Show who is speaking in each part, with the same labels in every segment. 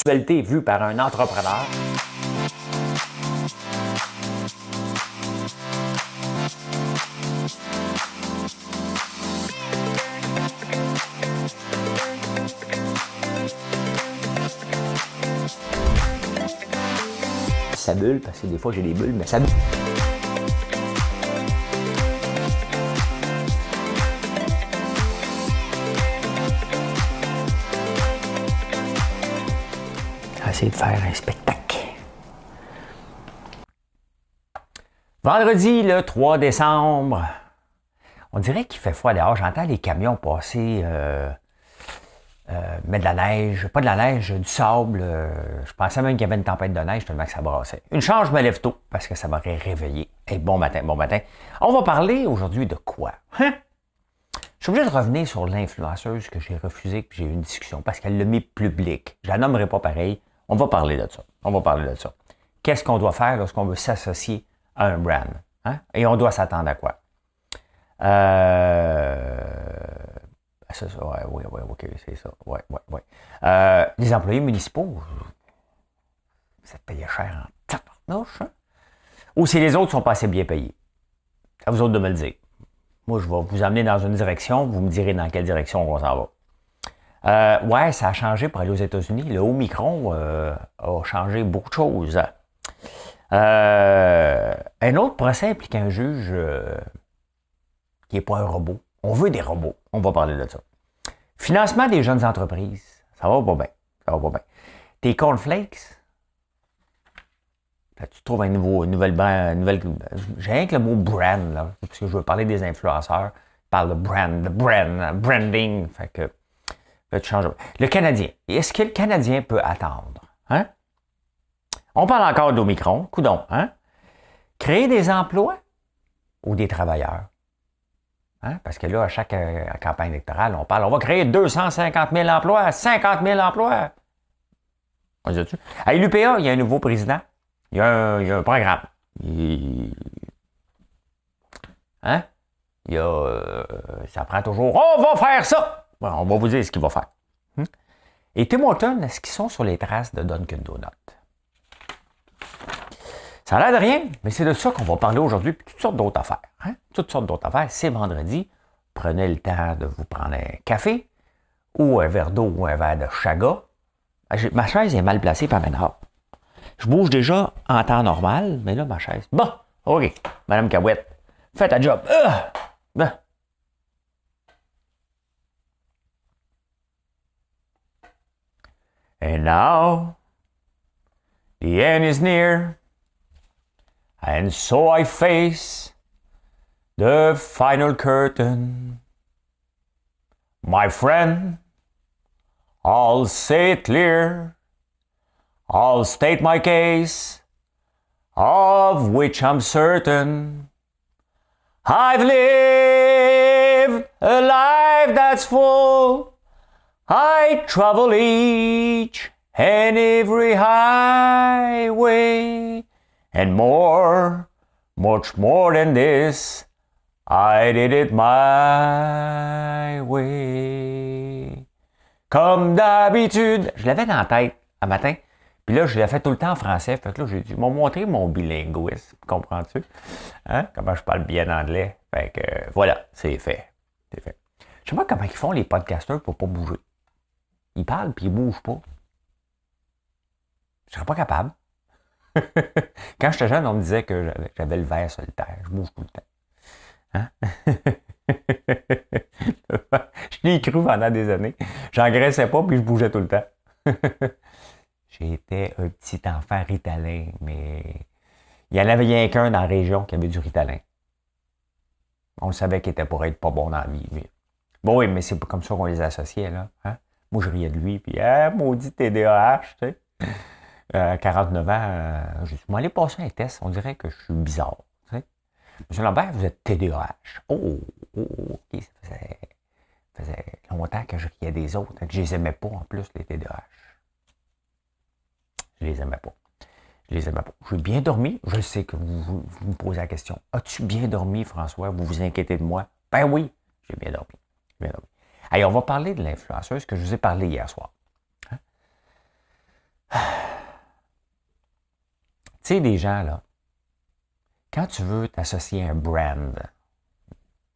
Speaker 1: l'actualité vue par un entrepreneur. Ça bulle, parce que des fois j'ai des bulles, mais ça bulle. Essayer de faire un spectacle. Vendredi, le 3 décembre, on dirait qu'il fait froid dehors. J'entends les camions passer, mettre de la neige, pas de la neige, du sable. Je pensais même qu'il y avait une tempête de neige tellement que ça brassait. Une chance, je me lève tôt parce que ça m'aurait réveillé. Hey, bon matin, bon matin. On va parler aujourd'hui de quoi? Hein? Je suis obligé de revenir sur l'influenceuse que j'ai refusée, que j'ai eu une discussion parce qu'elle l'a mis public. Je la nommerai pas pareil. On va parler de ça. On va parler de ça. Qu'est-ce qu'on doit faire lorsqu'on veut s'associer à un brand? Hein? Et on doit s'attendre à quoi? C'est ça, oui, ok, c'est ça. Ouais. Les employés municipaux, vous êtes payés cher en tabarnouche, hein? Ou si les autres ne sont pas assez bien payés? À vous autres de me le dire. Moi, je vais vous amener dans une direction, vous me direz dans quelle direction on s'en va. Ouais, ça a changé pour aller aux États-Unis. Le Omicron a changé beaucoup de choses. Un autre procès implique un juge qui n'est pas un robot. On veut des robots. On va parler de ça. Financement des jeunes entreprises. Ça va pas bien. Ça va pas bien. Tes cornflakes, là, tu trouves une nouvelle j'ai rien que le mot brand, là, parce que je veux parler des influenceurs. Je parle de branding. Fait que le Canadien. Est-ce que le Canadien peut attendre? Hein? On parle encore d'Omicron. Coudon. Hein? Créer des emplois ou des travailleurs? Hein? Parce que là, à chaque campagne électorale, on va créer 250 000 emplois, 50 000 emplois. On dit-tu? À l'UPA, il y a un nouveau président. Il y a un programme. Hein? Ça prend toujours. On va faire ça! Bon, on va vous dire ce qu'il va faire. Et Tim Hortons, est-ce qu'ils sont sur les traces de Dunkin' Donuts? Ça a l'air de rien, mais c'est de ça qu'on va parler aujourd'hui, puis toutes sortes d'autres affaires. Hein? Toutes sortes d'autres affaires. C'est vendredi. Prenez le temps de vous prendre un café, ou un verre d'eau, ou un verre de chaga. Ma chaise est mal placée par maintenant. Je bouge déjà en temps normal, mais là, ma chaise. Bon, OK. Madame Cahouette, fais ta job. Ben. And now, the end is near, and so I face the final curtain. My friend, I'll say it clear, I'll state my case, of which I'm certain. I've lived a life that's full. I travel each and every highway, and much more than this, I did it my way. Comme d'habitude, je l'avais dans la tête un matin, puis là, je l'ai fait tout le temps en français, fait que là, j'ai dû montrer mon bilinguisme, comprends-tu? Hein? Comment je parle bien anglais, fait que voilà, c'est fait. C'est fait. Je sais pas comment ils font les podcasteurs pour pas bouger. Ils parlent puis ils bougent pas. Je serais pas capable. Quand j'étais jeune, on me disait que j'avais le verre solitaire. Je bouge tout le temps. Hein? Je l'ai cru pendant des années. J'engraissais pas puis je bougeais tout le temps. J'étais un petit enfant ritalin, mais il y en avait rien qu'un dans la région qui avait du ritalin. On savait qu'il était pour être pas bon dans la vie. Mais... Bon, oui, mais c'est pas comme ça qu'on les associait, là. Hein? Moi, je riais de lui, puis maudit TDAH, tu sais. 49 ans, je suis allé passer un test, on dirait que je suis bizarre, tu sais. Monsieur Lambert, vous êtes TDAH. OK, ça faisait longtemps que je riais des autres, que je les aimais pas, en plus, les TDAH. Je les aimais pas. J'ai bien dormi. Je sais que vous me posez la question. As-tu bien dormi, François? Vous vous inquiétez de moi? Ben oui, j'ai bien dormi. Allez, on va parler de l'influenceuse que je vous ai parlé hier soir. Hein? Tu sais, des gens, là, quand tu veux t'associer à un brand,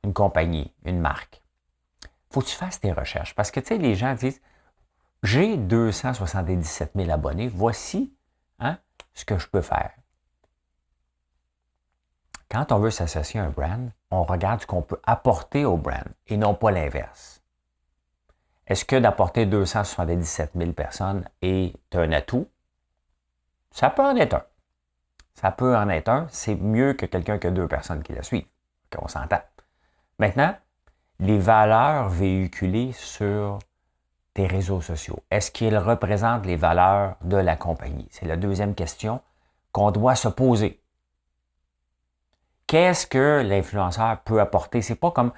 Speaker 1: une compagnie, une marque, faut que tu fasses tes recherches. Parce que, tu sais, les gens disent, j'ai 277 000 abonnés, voici ce que je peux faire. Quand on veut s'associer à un brand, on regarde ce qu'on peut apporter au brand et non pas l'inverse. Est-ce que d'apporter 277 000 personnes est un atout? Ça peut en être un. Ça peut en être un. C'est mieux que quelqu'un qui a 2 personnes qui la suivent. On s'entend. Maintenant, les valeurs véhiculées sur tes réseaux sociaux, est-ce qu'ils représentent les valeurs de la compagnie? C'est la deuxième question qu'on doit se poser. Qu'est-ce que l'influenceur peut apporter? C'est pas comme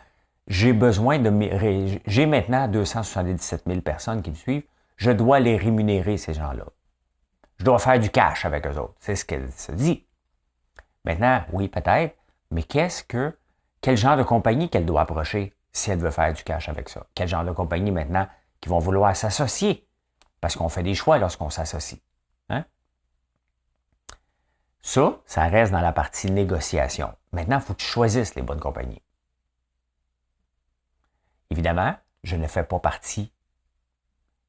Speaker 1: j'ai besoin de... J'ai maintenant 277 000 personnes qui me suivent. Je dois les rémunérer, ces gens-là. Je dois faire du cash avec eux autres. C'est ce qu'elle se dit. Maintenant, oui, peut-être, mais quel genre de compagnie qu'elle doit approcher si elle veut faire du cash avec ça? Quel genre de compagnie maintenant qui vont vouloir s'associer? Parce qu'on fait des choix lorsqu'on s'associe. Hein? Ça reste dans la partie négociation. Maintenant, il faut que tu choisisses les bonnes compagnies. Évidemment, je ne fais pas partie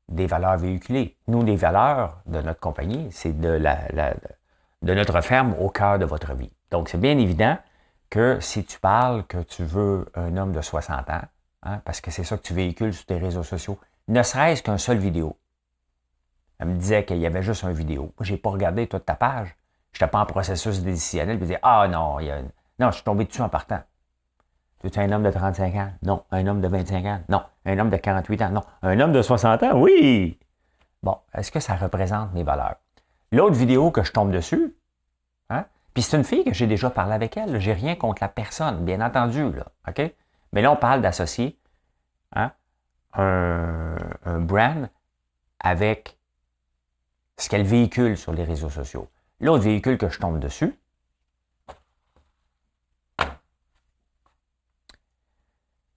Speaker 1: des valeurs véhiculées. Nous, les valeurs de notre compagnie, c'est de notre ferme au cœur de votre vie. Donc, c'est bien évident que si tu parles que tu veux un homme de 60 ans, parce que c'est ça que tu véhicules sur tes réseaux sociaux, ne serait-ce qu'un seul vidéo. Elle me disait qu'il y avait juste une vidéo. Je n'ai pas regardé toute ta page. Je n'étais pas en processus décisionnel. Je me disais, non, non, je suis tombé dessus en partant. Tu es un homme de 35 ans? Non. Un homme de 25 ans? Non. Un homme de 48 ans? Non. Un homme de 60 ans? Oui! Bon, est-ce que ça représente mes valeurs? L'autre vidéo que je tombe dessus, puis c'est une fille que j'ai déjà parlé avec elle. J'ai rien contre la personne, bien entendu, là, OK? Mais là, on parle d'associer un brand avec ce qu'elle véhicule sur les réseaux sociaux. L'autre véhicule que je tombe dessus,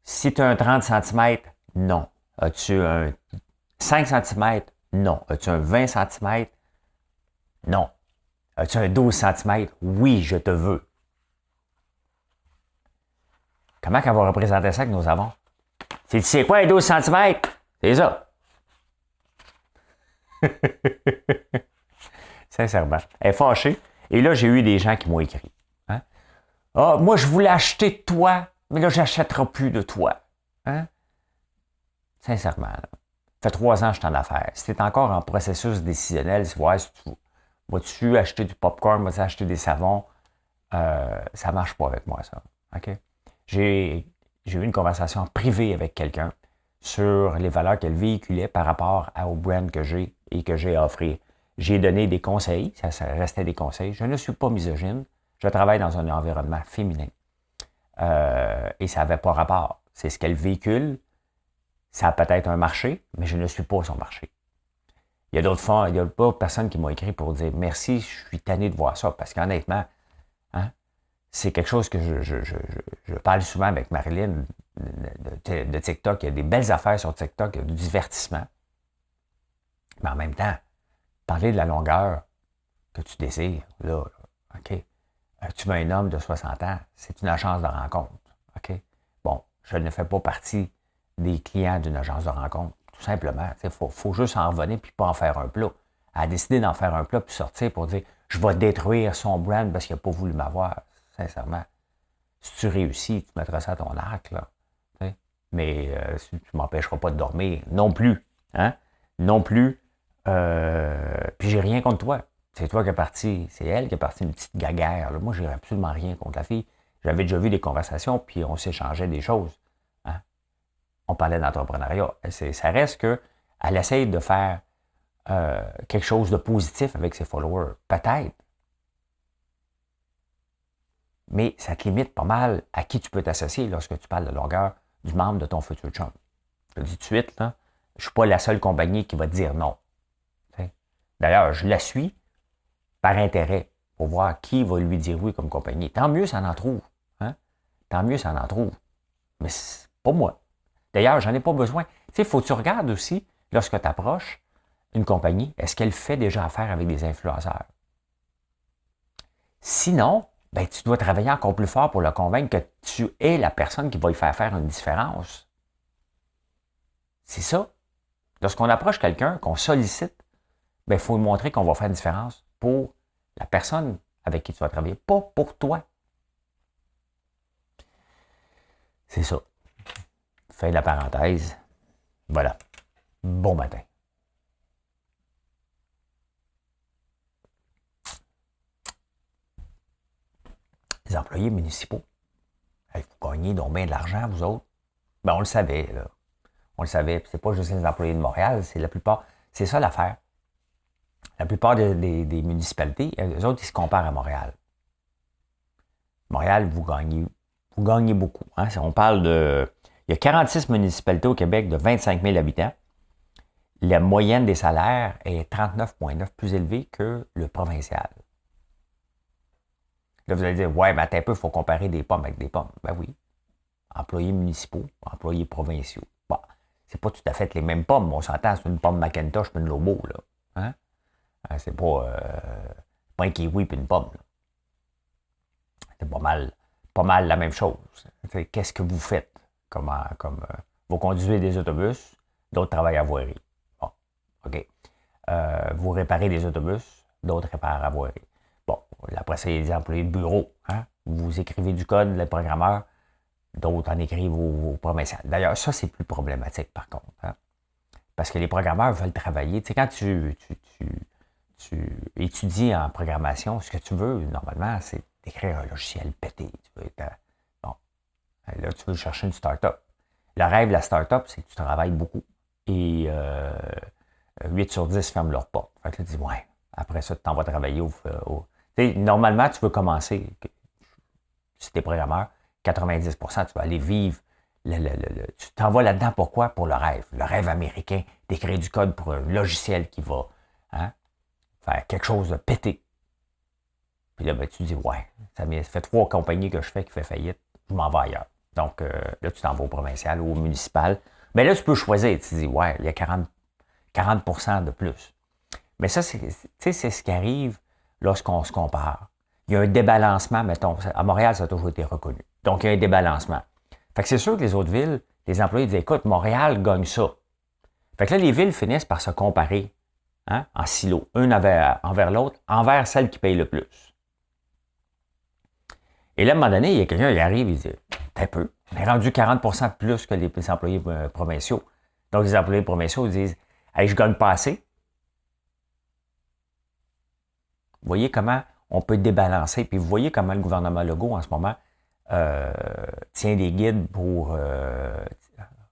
Speaker 1: si tu as un 30 cm, non. As-tu un 5 cm? Non. As-tu un 20 cm? Non. As-tu un 12 cm? Oui, je te veux. Comment elle va représenter ça que nous avons? C'est quoi un 12 cm? C'est ça. Sincèrement. Elle est fâchée. Et là, j'ai eu des gens qui m'ont écrit. Moi, je voulais acheter de toi, mais là, je n'achèterai plus de toi. Sincèrement. Là. Ça fait 3 ans que je suis en affaires. Si tu es encore en processus décisionnel, si tu vas-tu acheter du popcorn, vas-tu acheter des savons, ça ne marche pas avec moi, ça. OK? J'ai eu une conversation privée avec quelqu'un sur les valeurs qu'elle véhiculait par rapport au brand que j'ai et que j'ai à offrir. J'ai donné des conseils, ça restait des conseils. Je ne suis pas misogyne, je travaille dans un environnement féminin. Et ça n'avait pas rapport. C'est ce qu'elle véhicule. Ça a peut-être un marché, mais je ne suis pas son marché. Il y a d'autres personnes qui m'ont écrit pour dire merci, je suis tanné de voir ça, parce qu'honnêtement, c'est quelque chose que je parle souvent avec Marilyn de TikTok. Il y a des belles affaires sur TikTok, il y a du divertissement. Mais en même temps, parler de la longueur que tu désires, là, OK? Tu veux un homme de 60 ans, c'est une agence de rencontre, OK? Bon, je ne fais pas partie des clients d'une agence de rencontre, tout simplement. Il faut juste en revenir puis pas en faire un plat. Elle a décidé d'en faire un plat puis sortir pour dire « Je vais détruire son brand parce qu'il n'a pas voulu m'avoir. » Sincèrement. Si tu réussis, tu mettras ça à ton arc, là. T'sais? Mais tu ne m'empêcheras pas de dormir non plus. Non plus. Puis j'ai rien contre toi. C'est toi qui es parti. C'est elle qui est partie une petite gaguère. Là. Moi, j'ai absolument rien contre la fille. J'avais déjà vu des conversations, puis on s'échangeait des choses. On parlait d'entrepreneuriat. Ça reste qu'elle essaye de faire quelque chose de positif avec ses followers. Peut-être. Mais ça te limite pas mal à qui tu peux t'associer lorsque tu parles de longueur du membre de ton futur chum. Je te dis tout de suite, là, je ne suis pas la seule compagnie qui va te dire non. T'sais. D'ailleurs, je la suis par intérêt pour voir qui va lui dire oui comme compagnie. Tant mieux, ça en trouve. Tant mieux, ça en trouve. Mais c'est pas moi. D'ailleurs, j'en ai pas besoin. Tu sais, il faut que tu regardes aussi, lorsque tu approches une compagnie, est-ce qu'elle fait déjà affaire avec des influenceurs? Sinon, ben, tu dois travailler encore plus fort pour le convaincre que tu es la personne qui va y faire une différence. C'est ça. Lorsqu'on approche quelqu'un, qu'on sollicite, ben, il faut lui montrer qu'on va faire une différence pour la personne avec qui tu vas travailler, pas pour toi. C'est ça. Fin de la parenthèse. Voilà. Bon matin. Les employés municipaux. Hey, vous gagnez donc bien de l'argent, vous autres. Ben, on le savait, là. On le savait. C'est pas juste les employés de Montréal, c'est la plupart. C'est ça l'affaire. La plupart des municipalités, eux autres, ils se comparent à Montréal. Montréal, vous gagnez beaucoup. Hein? On parle de... Il y a 46 municipalités au Québec de 25 000 habitants. La moyenne des salaires est 39,9 plus élevée que le provincial. Là, vous allez dire, ouais, mais attends un peu, il faut comparer des pommes avec des pommes. Ben oui. Employés municipaux, employés provinciaux. Bon, c'est pas tout à fait les mêmes pommes. On s'entend, c'est une pomme Macintosh et une Lobo, là. Hein? C'est pas un kiwi et une pomme. Là. C'est pas mal la même chose. Qu'est-ce que vous faites? Vous conduisez des autobus, d'autres travaillent à voirie. Bon, OK. Vous réparez des autobus, d'autres réparent à voirie. Bon, après ça, il y a des employés de bureau. Hein? Vous écrivez du code, les programmeurs, d'autres en écrivent au provincial. D'ailleurs, ça, c'est plus problématique, par contre. Hein? Parce que les programmeurs veulent travailler. Tu sais, quand tu étudies en programmation, ce que tu veux, normalement, c'est d'écrire un logiciel pété. Bon, là, tu veux chercher une start-up. Le rêve de la start-up, c'est que tu travailles beaucoup. Et 8 sur 10 ferment leurs portes. Fait que là, tu dis, ouais, après ça, tu t'en vas travailler normalement, tu veux commencer, si tu es programmeur, 90%, tu vas aller vivre. Tu t'en vas là-dedans, pourquoi? Pour le rêve américain, d'écrire du code pour un logiciel qui va faire quelque chose de pété. Puis là, ben, tu dis, ouais, ça fait 3 compagnies que je fais qui fait faillite, je m'en vais ailleurs. Donc, là, tu t'en vas au provincial ou au municipal. Mais là, tu peux choisir. Tu dis, ouais, il y a 40% de plus. Mais ça, c'est ce qui arrive lorsqu'on se compare. Il y a un débalancement, mettons. À Montréal, ça a toujours été reconnu. Donc, il y a un débalancement. Fait que c'est sûr que les autres villes, les employés disent, écoute, Montréal gagne ça. Fait que là, les villes finissent par se comparer en silo, une envers l'autre, envers celle qui paye le plus. Et là, à un moment donné, il y a quelqu'un qui arrive et dit, t'es peu, on est rendu 40% de plus que les employés provinciaux. Donc, les employés provinciaux disent, hey, je gagne pas assez. Vous voyez comment on peut débalancer, puis vous voyez comment le gouvernement Legault, en ce moment, tient des guides pour...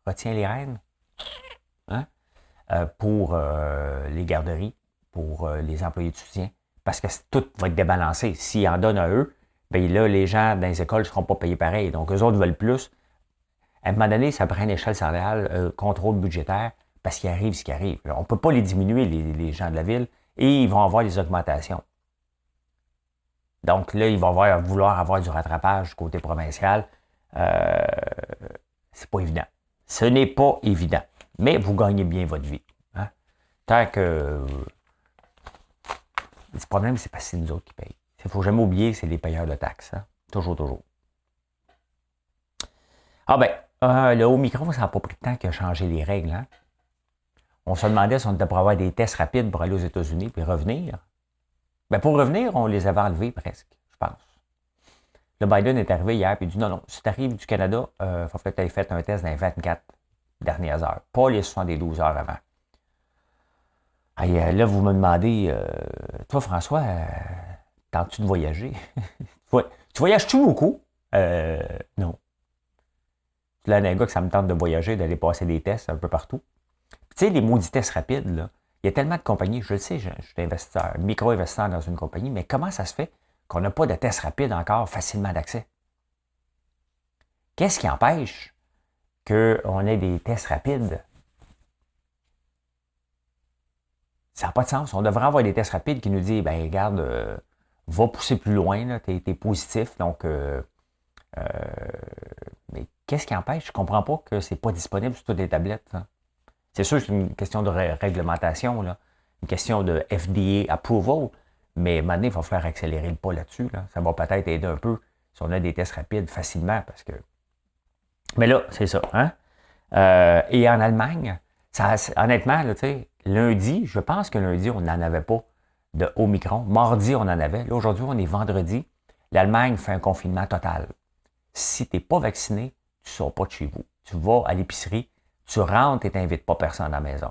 Speaker 1: retient les rênes pour les garderies, pour les employés de soutien, parce que tout va être débalancé. S'ils en donnent à eux, bien là, les gens dans les écoles ne seront pas payés pareil. Donc, eux autres veulent plus. À un moment donné, ça prend une échelle salariale, contrôle budgétaire, parce qu'il arrive ce qui arrive. On ne peut pas les diminuer, les gens de la ville, et ils vont avoir des augmentations. Donc là, ils vont vouloir avoir du rattrapage du côté provincial. C'est pas évident. Ce n'est pas évident. Mais vous gagnez bien votre vie. Hein? Tant que... Le problème, c'est parce que c'est nous autres qui payent. Il ne faut jamais oublier que c'est les payeurs de taxes. Hein? Toujours, toujours. Ah ben, le Omicron, ça n'a pas pris de temps qu'il a changé les règles. Hein? On se demandait si on était pour avoir des tests rapides pour aller aux États-Unis puis revenir. Ben pour revenir, on les avait enlevés presque, je pense. Le Biden est arrivé hier et il dit non, si tu arrives du Canada, il faut que tu aies fait un test dans les 24 dernières heures, pas les 72 heures avant. Là, vous me demandez, toi, François, tentes-tu de voyager? Tu voyages-tu beaucoup? Non. C'est là, un gars que ça me tente de voyager, d'aller passer des tests un peu partout. Tu sais, les maudits tests rapides, là, il y a tellement de compagnies, je le sais, je suis investisseur, micro-investisseur dans une compagnie, mais comment ça se fait qu'on n'a pas de tests rapides encore facilement d'accès? Qu'est-ce qui empêche qu'on ait des tests rapides? Ça n'a pas de sens. On devrait avoir des tests rapides qui nous disent, ben regarde, va pousser plus loin, tu es positif, donc... mais qu'est-ce qui empêche? Je ne comprends pas que ce n'est pas disponible sur toutes les tablettes. Hein. C'est sûr que c'est une question de réglementation, là, une question de FDA approval, Mais maintenant, il va falloir accélérer le pas là-dessus. Là. Ça va peut-être aider un peu si on a des tests rapides facilement, parce que... Mais là, c'est ça. Hein? Et en Allemagne, honnêtement, là, lundi, je pense que lundi, on n'en avait pas de Omicron. Mardi, on en avait. Là, aujourd'hui, on est vendredi. L'Allemagne fait un confinement total. Si tu n'es pas vacciné, tu ne sors pas de chez vous. Tu vas à l'épicerie, tu rentres et tu n'invites pas personne à la maison.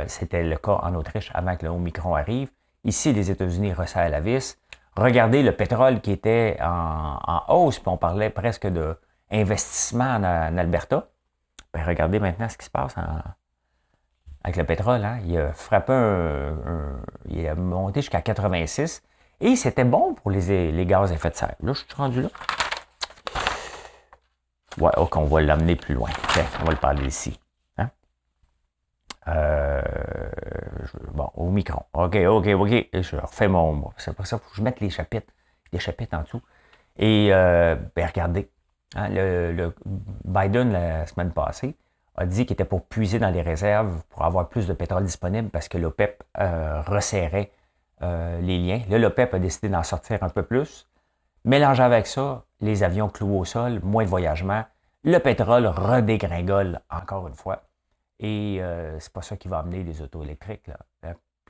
Speaker 1: C'était le cas en Autriche avant que le Omicron arrive. Ici, les États-Unis resserrent la vis. Regardez le pétrole qui était en hausse, puis on parlait presque d'investissement en Alberta. Ben, regardez maintenant ce qui se passe avec le pétrole. Hein. Il a frappé il a monté jusqu'à 86. Et c'était bon pour les gaz à effet de serre. Là, je suis rendu là. Ouais, OK, on va l'amener plus loin. Tiens, on va le parler ici. Hein? Bon, au micron. OK. Je refais mon... C'est pour ça qu'il faut que je mette les chapitres en dessous. Et, ben, regardez. Hein, le Biden, la semaine passée, a dit qu'il était pour puiser dans les réserves pour avoir plus de pétrole disponible parce que l'OPEP resserrait les liens. Là, l'OPEP a décidé d'en sortir un peu plus. Mélangé avec ça, les avions cloués au sol, moins de voyagement, le pétrole redégringole encore une fois. Et c'est pas ça qui va amener les autos électriques. Là.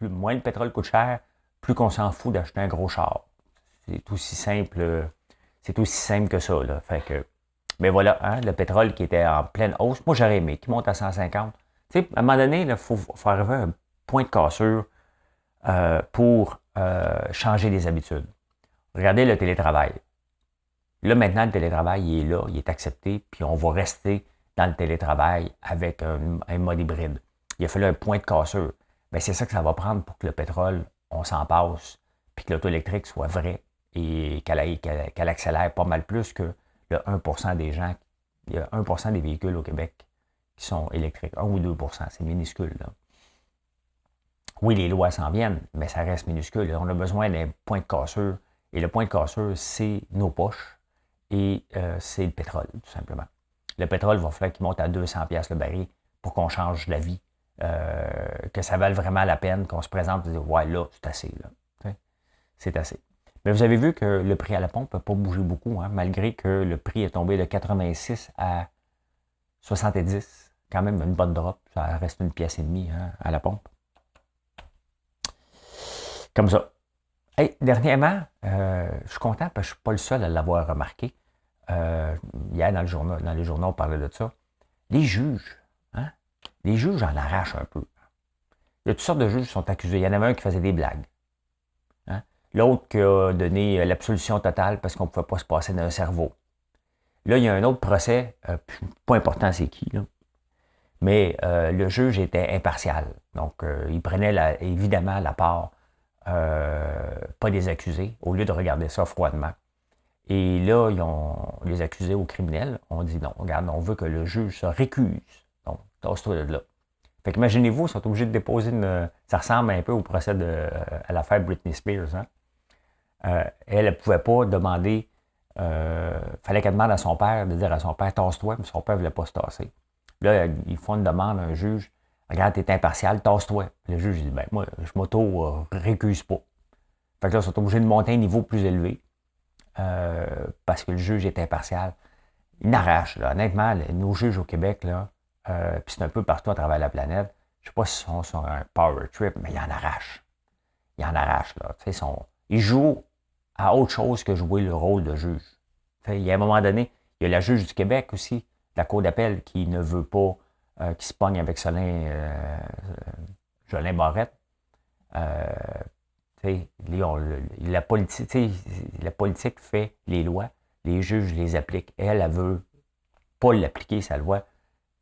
Speaker 1: Moins le pétrole coûte cher, plus qu'on s'en fout d'acheter un gros char. C'est aussi simple que ça. Là. Fait que, mais voilà, hein, le pétrole qui était en pleine hausse. Moi, j'aurais aimé qu'il monte à 150. Tu sais, à un moment donné, il faut arriver à un point de cassure pour changer les habitudes. Regardez le télétravail. Là, maintenant, le télétravail, il est là, il est accepté, puis on va rester dans le télétravail avec un mode hybride. Il a fallu un point de cassure. Bien, c'est ça que ça va prendre pour que le pétrole, on s'en passe, puis que l'auto électrique soit vrai et qu'elle accélère pas mal plus que le 1% des gens. Il y a 1% des véhicules au Québec qui sont électriques. 1 ou 2%, c'est minuscule. Là. Oui, les lois s'en viennent, mais ça reste minuscule. On a besoin d'un point de cassure. Et le point de cassure, c'est nos poches et c'est le pétrole, tout simplement. Le pétrole va falloir qu'il monte à 200$ le baril pour qu'on change la vie, que ça vale vraiment la peine, qu'on se présente et dire « Ouais, là, c'est assez. » là. C'est assez. Mais vous avez vu que le prix à la pompe n'a pas bougé beaucoup, hein, malgré que le prix est tombé de 86 à 70. Quand même une bonne drop. Ça reste une pièce et demie hein, à la pompe. Comme ça. Hey, dernièrement, je suis content parce que je ne suis pas le seul à l'avoir remarqué. Hier, dans les journaux, on parlait de ça. Les juges, hein? Les juges en arrachent un peu. Il y a toutes sortes de juges qui sont accusés. Il y en avait un qui faisait des blagues. Hein? L'autre qui a donné l'absolution totale parce qu'on ne pouvait pas se passer d'un cerveau. Là, il y a un autre procès, pas important c'est qui, là. Mais le juge était impartial. Donc, il prenait évidemment la part pas des accusés, au lieu de regarder ça froidement. Et là, les accusés aux criminels ont dit non, regarde, on veut que le juge se récuse. Donc, tasse-toi de là. Fait qu'imaginez-vous, ils sont obligés de déposer ça ressemble un peu au procès à l'affaire Britney Spears. Hein? Elle ne pouvait pas demander, fallait qu'elle demande à son père de dire à son père, tasse-toi, mais son père ne voulait pas se tasser. Là, ils font une demande à un juge. Regarde, t'es impartial, tasse-toi. Le juge dit, ben moi, je m'auto-récuse pas. Fait que là, ils sont obligés de monter à un niveau plus élevé parce que le juge est impartial. Il n'arrache, là. Honnêtement, nos juges au Québec, là, puis c'est un peu partout à travers la planète, je ne sais pas s'ils sont sur un power trip, mais ils en arrachent. Ils en arrachent, là. Ils jouent à autre chose que jouer le rôle de juge. Il y a un moment donné, il y a la juge du Québec aussi, de la Cour d'appel, qui ne veut pas qui se pogne avec Jolin Barrette. La politique fait les lois, les juges les appliquent. Elle veut pas l'appliquer, sa loi.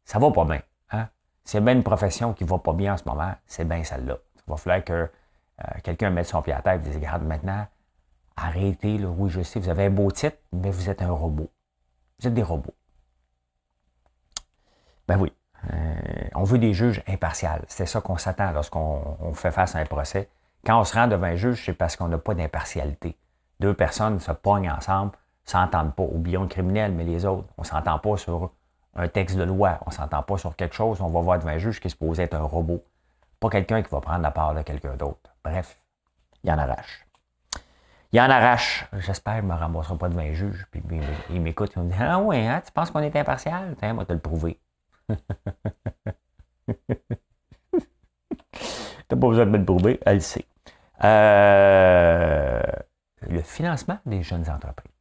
Speaker 1: Ça va pas bien. Hein? C'est bien une profession qui va pas bien en ce moment, c'est bien celle-là. Il va falloir que quelqu'un mette son pied à terre et dise, regarde maintenant, arrêtez, là. Oui, je sais, vous avez un beau titre, mais vous êtes un robot. Vous êtes des robots. Ben oui. On veut des juges impartials. C'est ça qu'on s'attend lorsqu'on fait face à un procès. Quand on se rend devant un juge, c'est parce qu'on n'a pas d'impartialité. Deux personnes se pognent ensemble, ne s'entendent pas. Oublions le criminel, mais les autres. On ne s'entend pas sur un texte de loi. On ne s'entend pas sur quelque chose. On va voir devant un juge qui est supposé être un robot. Pas quelqu'un qui va prendre la part de quelqu'un d'autre. Bref. Il en arrache. Il en arrache. J'espère qu'il ne me remboursera pas devant un juge. Puis il m'écoute, il me dit ah ouais, hein, tu penses qu'on est impartial? Tiens, moi, te le prouver. Tu n'as pas besoin de me le prouver, elle le sait. Le financement des jeunes entreprises.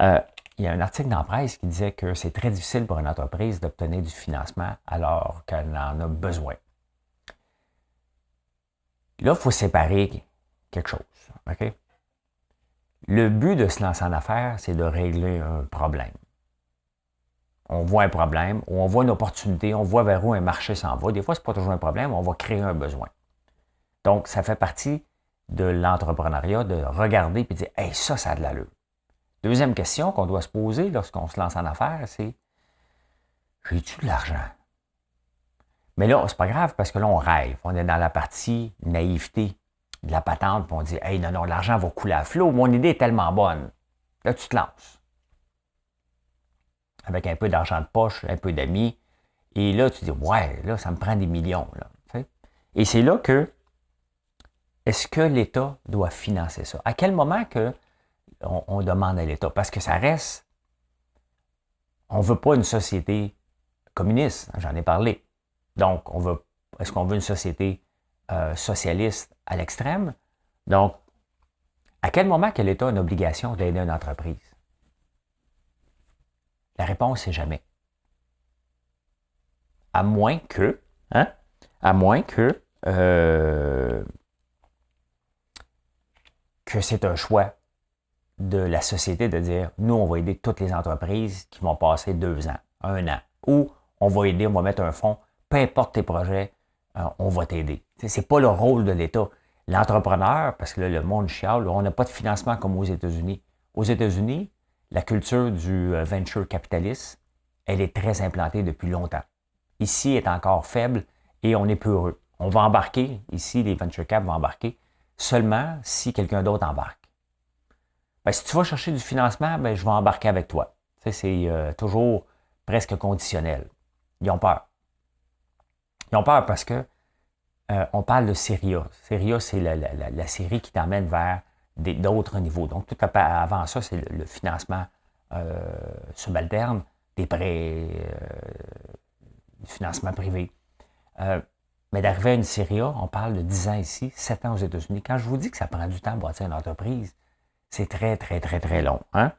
Speaker 1: Il y a un article dans la presse qui disait que c'est très difficile pour une entreprise d'obtenir du financement alors qu'elle en a besoin. Là, il faut séparer quelque chose. OK? Le but de se lancer en affaires, c'est de régler un problème. On voit un problème, ou on voit une opportunité, on voit vers où un marché s'en va. Des fois, ce n'est pas toujours un problème, on va créer un besoin. Donc, ça fait partie de l'entrepreneuriat de regarder et de dire « Hey, ça a de l'allure ». Deuxième question qu'on doit se poser lorsqu'on se lance en affaires, c'est « J'ai-tu de l'argent? » Mais là, c'est pas grave parce que là, on rêve. On est dans la partie naïveté de la patente, puis on dit « Hey, non, l'argent va couler à flot, mon idée est tellement bonne. » Là, tu te lances. Avec un peu d'argent de poche, un peu d'amis. Et là, tu dis, ouais, là, ça me prend des millions. Là. Et c'est là que, est-ce que l'État doit financer ça? À quel moment que on demande à l'État? Parce que ça reste, on ne veut pas une société communiste, j'en ai parlé. Donc, est-ce qu'on veut une société socialiste à l'extrême? Donc, à quel moment que l'État a une obligation d'aider une entreprise? La réponse, c'est jamais. À moins que, que c'est un choix de la société de dire, nous, on va aider toutes les entreprises qui vont passer 2 ans, 1 an, ou on va aider, on va mettre un fonds, peu importe tes projets, on va t'aider. Ce n'est pas le rôle de l'État. L'entrepreneur, parce que là, le monde chiale, on n'a pas de financement comme aux États-Unis. Aux États-Unis, la culture du venture capitaliste, elle est très implantée depuis longtemps. Ici, elle est encore faible et on est peu heureux. On va embarquer, ici, les venture cap vont embarquer seulement si quelqu'un d'autre embarque. Ben, si tu vas chercher du financement, ben, je vais embarquer avec toi. C'est toujours presque conditionnel. Ils ont peur. Ils ont peur parce que on parle de Seria. Seria, c'est la série qui t'emmène vers d'autres niveaux. Donc, tout avant ça, c'est le financement subalterne, des prêts, du financement privé. Mais d'arriver à une série A, on parle de 10 ans ici, 7 ans aux États-Unis. Quand je vous dis que ça prend du temps de bâtir une entreprise, c'est très, très, très, très long. Hein?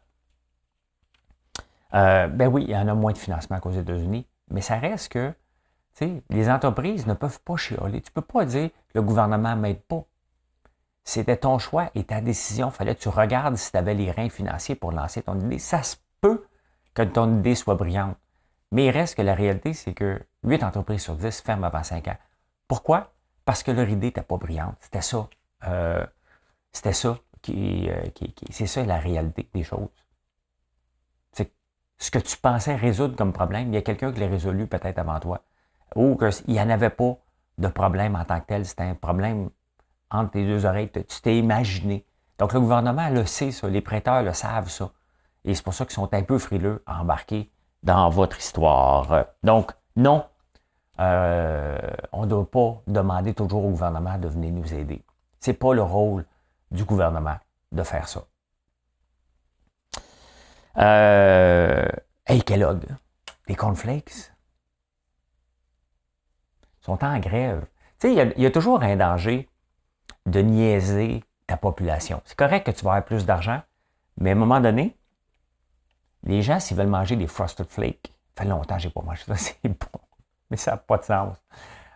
Speaker 1: Ben oui, il y en a moins de financement qu'aux États-Unis, mais ça reste que les entreprises ne peuvent pas chialer. Tu ne peux pas dire le gouvernement ne m'aide pas. C'était ton choix et ta décision. Il fallait que tu regardes si tu avais les reins financiers pour lancer ton idée. Ça se peut que ton idée soit brillante. Mais il reste que la réalité, c'est que 8 entreprises sur 10 ferment avant 5 ans. Pourquoi? Parce que leur idée n'était pas brillante. C'était ça. C'est ça la réalité des choses. C'est ce que tu pensais résoudre comme problème, il y a quelqu'un qui l'a résolu peut-être avant toi. Ou qu'il n'y en avait pas de problème en tant que tel. C'était un problème entre tes deux oreilles. Tu t'es imaginé. Donc, le gouvernement le sait, ça. Les prêteurs le savent, ça. Et c'est pour ça qu'ils sont un peu frileux à embarquer dans votre histoire. Donc, non, on ne doit pas demander toujours au gouvernement de venir nous aider. Ce n'est pas le rôle du gouvernement de faire ça. Hey, Kellogg, les cornflakes sont en grève. Tu sais, il y a toujours un danger de niaiser ta population. C'est correct que tu vas avoir plus d'argent, mais à un moment donné, les gens, s'ils veulent manger des Frosted Flakes, ça fait longtemps que je n'ai pas mangé ça, c'est bon, mais ça n'a pas de sens.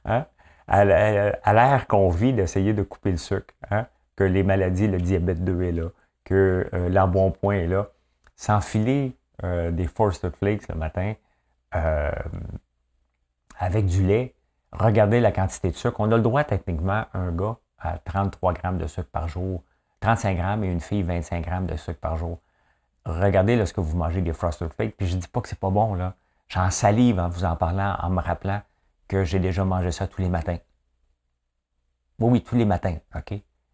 Speaker 1: Hein? À l'ère qu'on vit d'essayer de couper le sucre, hein? Que les maladies, le diabète 2 est là, que l'embonpoint est là, s'enfiler des Frosted Flakes le matin avec du lait, regardez la quantité de sucre. On a le droit techniquement, un gars, à 33 grammes de sucre par jour, 35 grammes et une fille, 25 grammes de sucre par jour. Regardez lorsque vous mangez des Frosted Flakes, puis je ne dis pas que c'est pas bon, là. J'en salive en vous en parlant, en me rappelant que j'ai déjà mangé ça tous les matins. Oui, tous les matins, OK?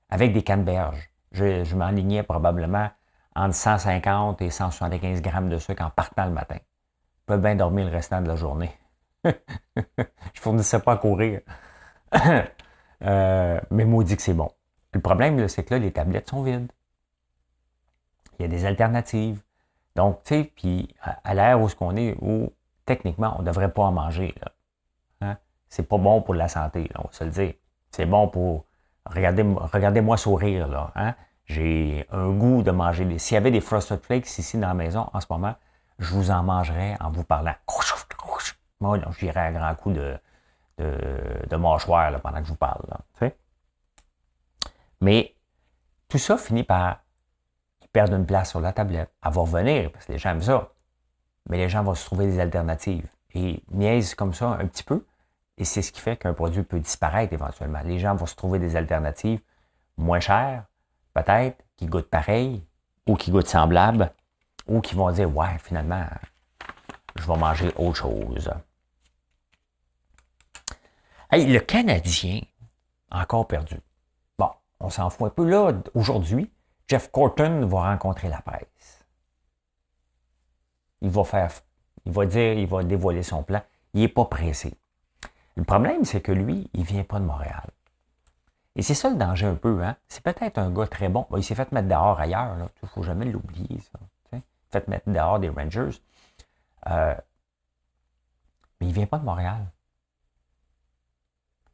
Speaker 1: Avec des canneberges. Je m'enlignais probablement entre 150 et 175 grammes de sucre en partant le matin. Je peux bien dormir le restant de la journée. Je ne fournissais pas à courir. Mais maudit que c'est bon. Le problème, là, c'est que là, les tablettes sont vides. Il y a des alternatives. Donc, tu sais, puis à l'ère où ce qu'on est, où techniquement, on ne devrait pas en manger. Là. Hein? C'est pas bon pour la santé, là, on va se le dire. C'est bon pour... Regardez-moi sourire, là. Hein? J'ai un goût de manger. S'il y avait des Frosted Flakes ici dans la maison, en ce moment, je vous en mangerais en vous parlant. Moi, non, j'irais à grand coup de mâchoire là, pendant que je vous parle. Là, tu sais? Mais tout ça finit par perdre une place sur la tablette. Elle va revenir, parce que les gens aiment ça. Mais les gens vont se trouver des alternatives. Et niaisent comme ça un petit peu. Et c'est ce qui fait qu'un produit peut disparaître éventuellement. Les gens vont se trouver des alternatives moins chères, peut-être, qui goûtent pareil, ou qui goûtent semblable, ou qui vont dire, ouais, finalement, je vais manger autre chose. Hey, le Canadien, encore perdu. Bon, on s'en fout un peu. Là, aujourd'hui, Jeff Gorton va rencontrer la presse. Il va dévoiler son plan. Il n'est pas pressé. Le problème, c'est que lui, il ne vient pas de Montréal. Et c'est ça le danger un peu. Hein? C'est peut-être un gars très bon. Bon, il s'est fait mettre dehors ailleurs. Il ne faut jamais l'oublier, ça. Il s'est fait mettre dehors des Rangers. Mais il ne vient pas de Montréal.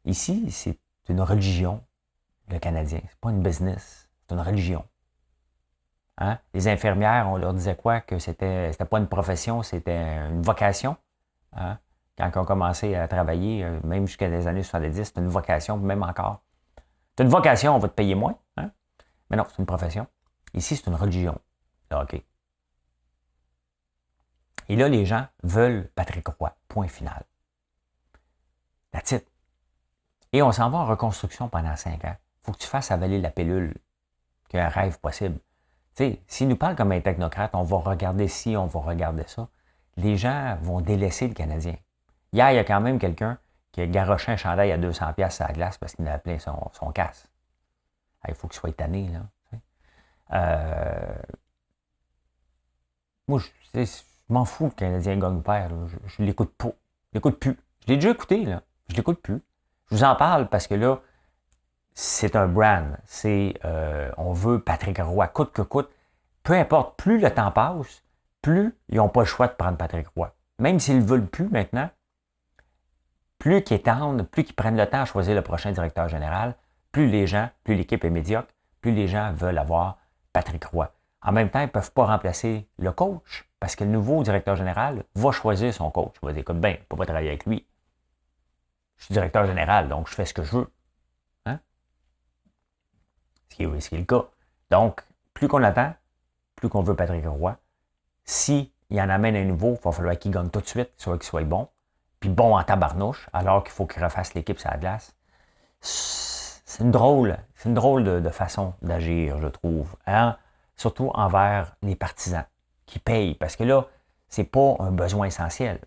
Speaker 1: Ici, c'est une religion, le Canadien. C'est pas une business. C'est une religion. Hein? Les infirmières, on leur disait quoi? Que c'était pas une profession, c'était une vocation. Hein? Quand on a commencé à travailler, même jusqu'à les années 70, c'est une vocation, même encore. C'est une vocation, on va te payer moins. Hein? Mais non, c'est une profession. Ici, c'est une religion. Là, OK. Et là, les gens veulent Patrick Roy. Point final. That's it. Et on s'en va en reconstruction pendant 5 ans. Il faut que tu fasses avaler la pilule, qu'il y a un rêve possible. Tu sais, s'ils nous parlent comme un technocrate, on va regarder ci, on va regarder ça. Les gens vont délaisser le Canadien. Hier, il y a quand même quelqu'un qui a garoché un chandail à 200$ sur la glace parce qu'il a appelé son casse. Il faut qu'il soit tanné, là. Moi, je m'en fous que le Canadien gagne ou perd. Je ne l'écoute pas. Je l'écoute plus. Je l'ai déjà écouté, là. Je l'écoute plus. Je vous en parle parce que là, c'est un brand. On veut Patrick Roy, coûte que coûte. Peu importe, plus le temps passe, plus ils n'ont pas le choix de prendre Patrick Roy. Même s'ils ne le veulent plus maintenant, plus qu'ils étendent, plus qu'ils prennent le temps à choisir le prochain directeur général, plus l'équipe est médiocre, plus les gens veulent avoir Patrick Roy. En même temps, ils ne peuvent pas remplacer le coach parce que le nouveau directeur général va choisir son coach. Il va dire, écoute, je ne peux pas travailler avec lui. Je suis directeur général, donc je fais ce que je veux. Hein? Ce qui est le cas. Donc, plus qu'on attend, plus qu'on veut Patrick Roy. S'il en amène un nouveau, il va falloir qu'il gagne tout de suite, qu'il soit bon, puis bon en tabarnouche, alors qu'il faut qu'il refasse l'équipe sur la glace. C'est une drôle de façon d'agir, je trouve. Hein? Surtout envers les partisans qui payent, parce que là, c'est pas un besoin essentiel.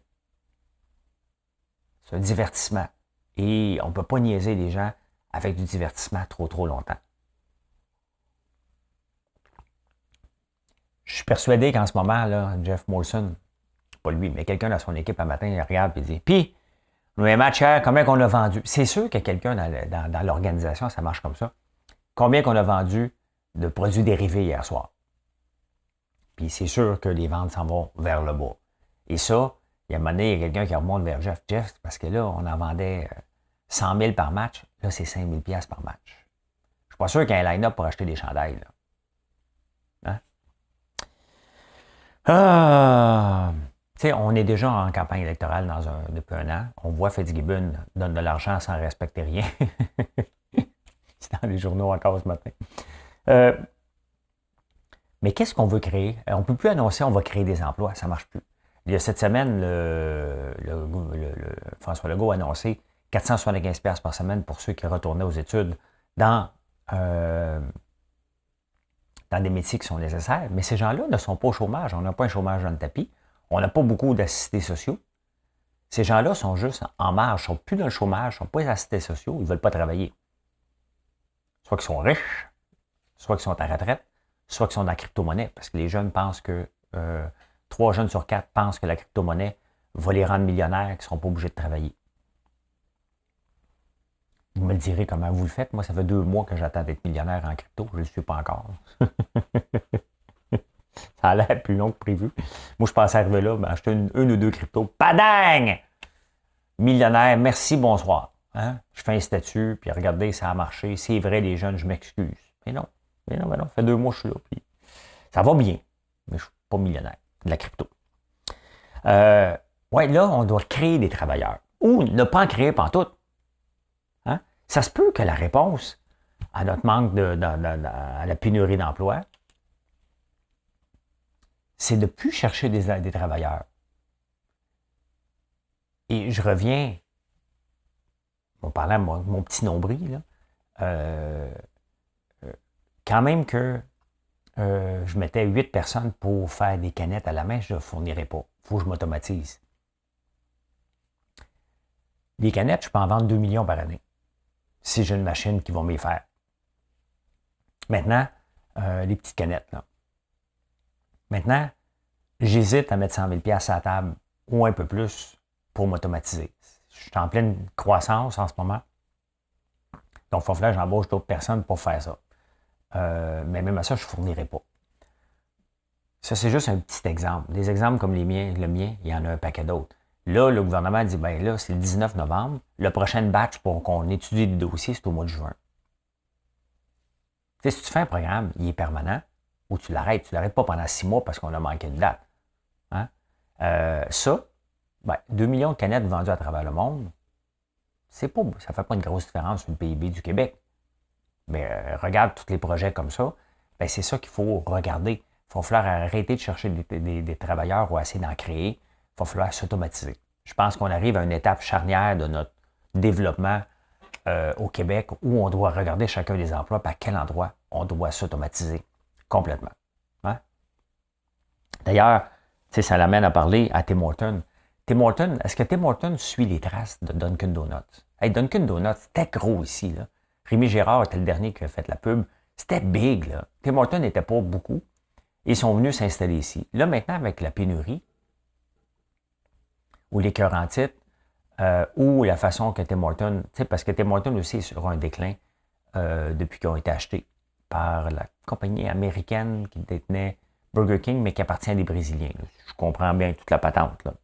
Speaker 1: C'est un divertissement. Et on ne peut pas niaiser les gens avec du divertissement trop longtemps. Je suis persuadé qu'en ce moment, là, Jeff Molson, pas lui, mais quelqu'un dans son équipe un matin, il regarde et dit, puis, le match hier, combien qu'on a vendu? C'est sûr que quelqu'un dans l'organisation, ça marche comme ça. Combien qu'on a vendu de produits dérivés hier soir? Puis c'est sûr que les ventes s'en vont vers le bas. Et ça, il y a un moment donné, il y a quelqu'un qui remonte vers Jeff. Jeff, parce que là, on en vendait 100 000 par match. Là, c'est 5 000 $ par match. Je ne suis pas sûr qu'il y ait un line-up pour acheter des chandails. Là. Hein? Tu sais, on est déjà en campagne électorale depuis un an. On voit Fitzgibbon donne de l'argent sans respecter rien. C'est dans les journaux encore ce matin. Mais qu'est-ce qu'on veut créer? On ne peut plus annoncer on va créer des emplois. Ça ne marche plus. Il y a cette semaine, François Legault a annoncé 475 $ par semaine pour ceux qui retournaient aux études dans des métiers qui sont nécessaires. Mais ces gens-là ne sont pas au chômage. On n'a pas un chômage dans le tapis. On n'a pas beaucoup d'assistés sociaux. Ces gens-là sont juste en marge, ils ne sont plus dans le chômage, ils ne sont pas assistés sociaux, ils ne veulent pas travailler. Soit qu'ils sont riches, soit qu'ils sont à retraite, soit qu'ils sont dans la crypto-monnaie, parce que les jeunes pensent que 3 jeunes sur 4 pensent que la crypto-monnaie va les rendre millionnaires, qu'ils ne seront pas obligés de travailler. Vous me le direz comment vous le faites. Moi, ça fait 2 mois que j'attends d'être millionnaire en crypto. Je ne le suis pas encore. Ça a l'air plus long que prévu. Moi, je pensais arriver là, acheter une ou deux cryptos. Padang! Millionnaire, merci, bonsoir. Hein? Je fais un statut, puis regardez, ça a marché. C'est vrai, les jeunes, je m'excuse. Mais non, ça fait 2 mois que je suis là. Puis ça va bien, mais je ne suis pas millionnaire de la crypto. Ouais, là, on doit créer des travailleurs. Ou ne pas en créer pantoute. Hein? Ça se peut que la réponse à notre manque à la pénurie d'emploi, c'est de ne plus chercher des travailleurs. Et je reviens, on parlait de mon petit nombril, là, quand même que je mettais 8 personnes pour faire des canettes à la main, je ne fournirais pas. Il faut que je m'automatise. Les canettes, je peux en vendre 2 millions par année, si j'ai une machine qui va m'y faire. Maintenant, les petites canettes, là. Maintenant, j'hésite à mettre 100 000 $ à la table ou un peu plus pour m'automatiser. Je suis en pleine croissance en ce moment. Donc, il faut que j'embauche d'autres personnes pour faire ça. Mais même à ça, je ne fournirai pas. Ça, c'est juste un petit exemple. Des exemples comme le mien, il y en a un paquet d'autres. Là, le gouvernement dit, ben là, c'est le 19 novembre. Le prochain batch pour qu'on étudie le dossier, c'est au mois de juin. Tu sais, si tu fais un programme, il est permanent, ou tu l'arrêtes pas pendant 6 mois parce qu'on a manqué de date. Hein? Ça, 2 millions de canettes vendues à travers le monde, ça ne fait pas une grosse différence sur le PIB du Québec. Mais regarde tous les projets comme ça, ben c'est ça qu'il faut regarder. Il va falloir arrêter de chercher des travailleurs ou essayer d'en créer. Il va falloir s'automatiser. Je pense qu'on arrive à une étape charnière de notre développement au Québec où on doit regarder chacun des emplois, à quel endroit on doit s'automatiser complètement. Hein? D'ailleurs, ça l'amène à parler à Tim Hortons. Tim Hortons, est-ce que Tim Hortons suit les traces de Dunkin' Donuts? Hey, Dunkin' Donuts, c'était gros ici, là. Rémi Gérard était le dernier qui a fait la pub. C'était big, là. Tim Hortons n'était pas beaucoup. Ils sont venus s'installer ici. Là, maintenant, avec la pénurie, ou l'écœurantite, ou la façon que Tim Hortons, parce que Tim Hortons aussi est sur un déclin depuis qu'ils ont été achetés par la compagnie américaine qui détenait Burger King, mais qui appartient à des Brésiliens. Là. Je comprends bien toute la patente, là.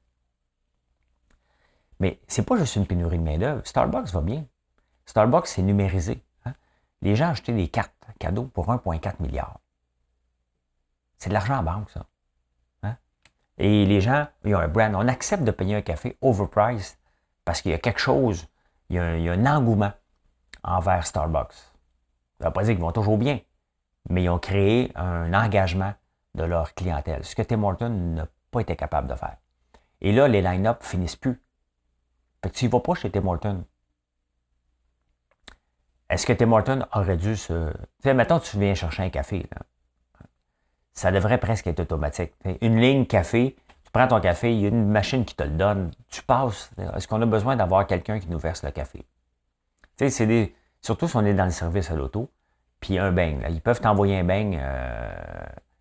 Speaker 1: Mais c'est pas juste une pénurie de main-d'œuvre. Starbucks va bien. Starbucks, c'est numérisé. Hein? Les gens achetaient des cartes cadeaux pour 1,4 milliard. C'est de l'argent en banque, ça. Hein? Et les gens, ils ont un brand. On accepte de payer un café overpriced parce qu'il y a quelque chose, il y a un engouement envers Starbucks. Ça ne veut pas dire qu'ils vont toujours bien, mais ils ont créé un engagement de leur clientèle, ce que Tim Hortons n'a pas été capable de faire. Et là, les line-up ne finissent plus. Fait que tu ne vas pas chez Tim Hortons. Est-ce que Tim Hortons aurait dû se... Tu sais, mettons tu viens chercher un café. Là. Ça devrait presque être automatique. Une ligne café, tu prends ton café, il y a une machine qui te le donne, tu passes. Est-ce qu'on a besoin d'avoir quelqu'un qui nous verse le café? Tu sais, surtout si on est dans le service à l'auto, puis un beigne. Là. Ils peuvent t'envoyer un beigne.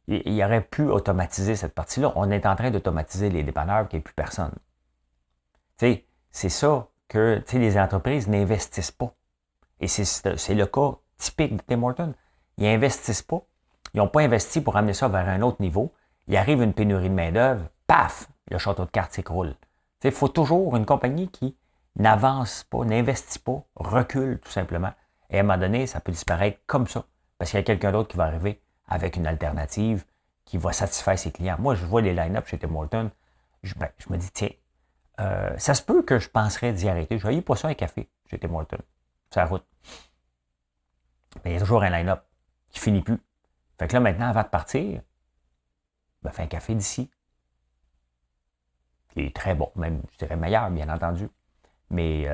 Speaker 1: Il aurait pu automatiser cette partie-là. On est en train d'automatiser les dépanneurs, qu'il n'y ait plus personne. Tu sais, c'est ça que les entreprises n'investissent pas. Et c'est le cas typique de Tim Hortons. Ils n'investissent pas. Ils n'ont pas investi pour amener ça vers un autre niveau. Il arrive une pénurie de main-d'œuvre, paf, le château de cartes s'écroule. Il faut toujours une compagnie qui n'avance pas, n'investit pas, recule tout simplement. Et à un moment donné, ça peut disparaître comme ça. Parce qu'il y a quelqu'un d'autre qui va arriver avec une alternative qui va satisfaire ses clients. Moi, je vois les line-up chez Tim Hortons. Je me dis, tiens, ça se peut que je penserais d'y arrêter. Je voyais pas ça un café chez Tim Hortons. C'est la route. Mais il y a toujours un line-up qui finit plus. Fait que là, maintenant, avant de partir, fais un café d'ici. Qui est très bon, même, je dirais meilleur, bien entendu. Mais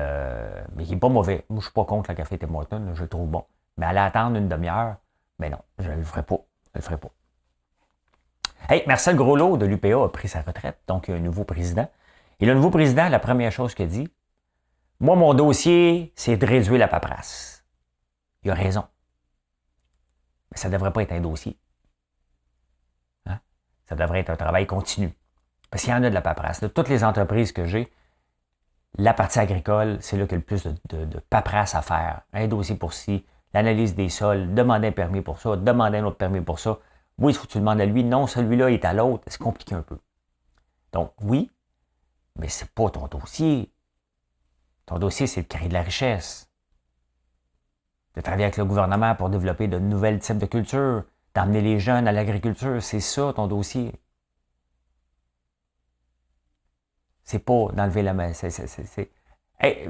Speaker 1: qui n'est pas mauvais. Moi, je ne suis pas contre le café Tim Hortons, je le trouve bon. Mais aller attendre une demi-heure, non, je ne le ferai pas. Je le ferai pas. Hey, Marcel Groslot de l'UPA a pris sa retraite, donc il y a un nouveau président. Et le nouveau président, la première chose qu'il a dit, moi, mon dossier, c'est de réduire la paperasse. Il a raison. Mais ça ne devrait pas être un dossier. Hein? Ça devrait être un travail continu. Parce qu'il y en a de la paperasse. De toutes les entreprises que j'ai, La partie agricole, c'est là qu'il y a le plus de paperasse à faire. Un dossier pour ci, l'analyse des sols, demander un permis pour ça, demander un autre permis pour ça. Oui, il faut que tu demandes à lui. Non, celui-là est à l'autre. C'est compliqué un peu. Donc, oui, mais c'est pas ton dossier. Ton dossier, c'est de créer de la richesse. De travailler avec le gouvernement pour développer de nouvelles types de cultures, d'emmener les jeunes à l'agriculture. C'est ça, ton dossier. C'est pas d'enlever la main. Hey,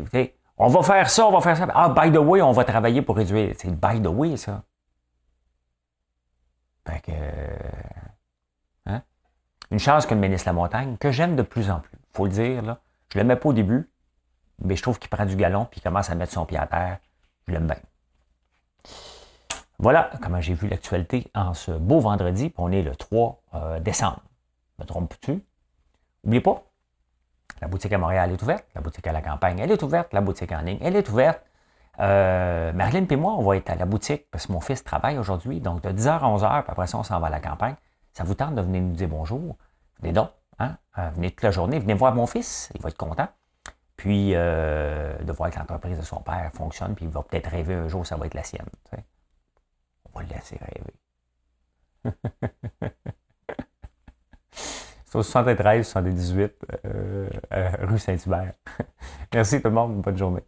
Speaker 1: on va faire ça, on va faire ça. Ah, by the way, on va travailler pour réduire. C'est by the way, ça. Fait que. Hein? Une chance que le ministre de la Montagne, que j'aime de plus en plus, faut le dire, là. Je ne l'aimais pas au début, mais je trouve qu'il prend du galon puis il commence à mettre son pied à terre. Je l'aime bien. Voilà comment j'ai vu l'actualité en ce beau vendredi, puis on est le 3 décembre. Me trompes-tu? N'oubliez pas, la boutique à Montréal est ouverte, la boutique à la campagne, elle est ouverte, la boutique en ligne, elle est ouverte. Marilyn et moi, on va être à la boutique parce que mon fils travaille aujourd'hui, donc de 10h à 11h, puis après ça, on s'en va à la campagne. Ça vous tente de venir nous dire bonjour? Venez donc, hein? Venez toute la journée, venez voir mon fils, il va être content. Puis de voir que l'entreprise de son père fonctionne, puis il va peut-être rêver un jour, ça va être la sienne. Tu sais. On va le laisser rêver. C'est au 73, 78, rue Saint-Hubert. Merci tout le monde, bonne journée.